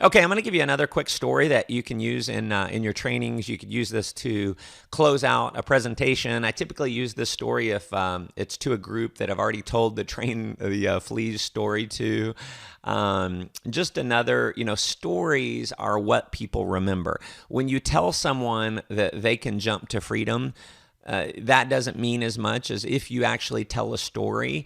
Okay, I'm going to give you another quick story that you can use in your trainings. You could use this to close out a presentation. I typically use this story if it's to a group that I've already told the fleas story to. Just another, stories are what people remember. When you tell someone that they can jump to freedom, that doesn't mean as much as if you actually tell a story.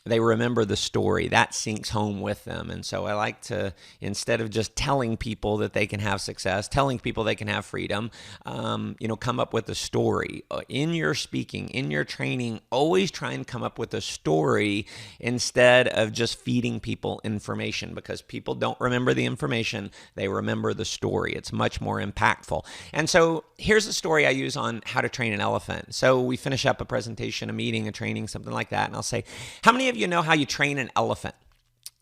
They remember the story. That sinks home with them. And so I like to, instead of just telling people that they can have success, telling people they can have freedom, come up with a story. In your speaking, in your training, always try and come up with a story instead of just feeding people information, because people don't remember the information. They remember the story. It's much more impactful. And so here's a story I use on how to train an elephant. So we finish up a presentation, a meeting, a training, something like that. And I'll say, how many of you know how you train an elephant?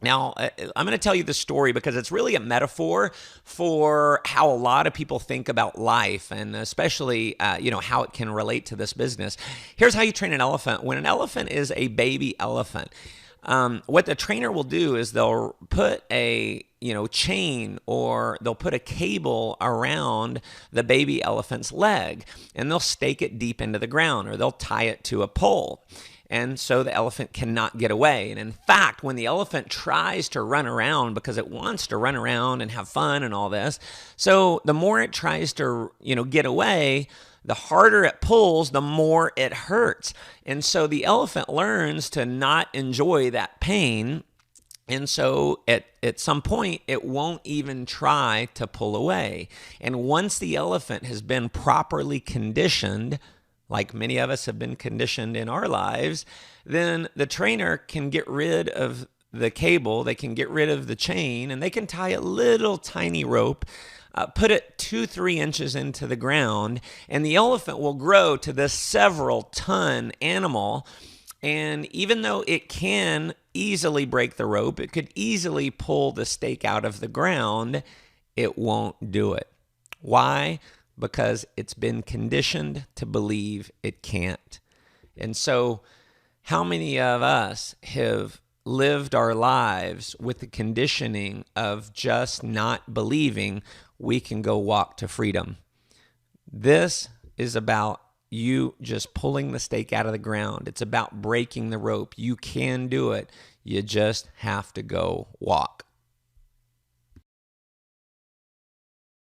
Now, I'm going to tell you the story because it's really a metaphor for how a lot of people think about life, and especially, how it can relate to this business. Here's how you train an elephant. When an elephant is a baby elephant, what the trainer will do is they'll put a chain, or they'll put a cable around the baby elephant's leg, and they'll stake it deep into the ground, or they'll tie it to a pole. And so the elephant cannot get away. And in fact, when the elephant tries to run around, because it wants to run around and have fun and all this, so the more it tries to, get away, the harder it pulls, the more it hurts. And so the elephant learns to not enjoy that pain. And so at some point, it won't even try to pull away. And once the elephant has been properly conditioned, like many of us have been conditioned in our lives, then the trainer can get rid of the cable, they can get rid of the chain, and they can tie a little tiny rope, put it 2-3 inches into the ground, and the elephant will grow to this several ton animal. And even though it can easily break the rope, it could easily pull the stake out of the ground, it won't do it. Why? Because it's been conditioned to believe it can't. And so how many of us have lived our lives with the conditioning of just not believing we can go walk to freedom? This is about you just pulling the stake out of the ground. It's about breaking the rope. You can do it. You just have to go walk.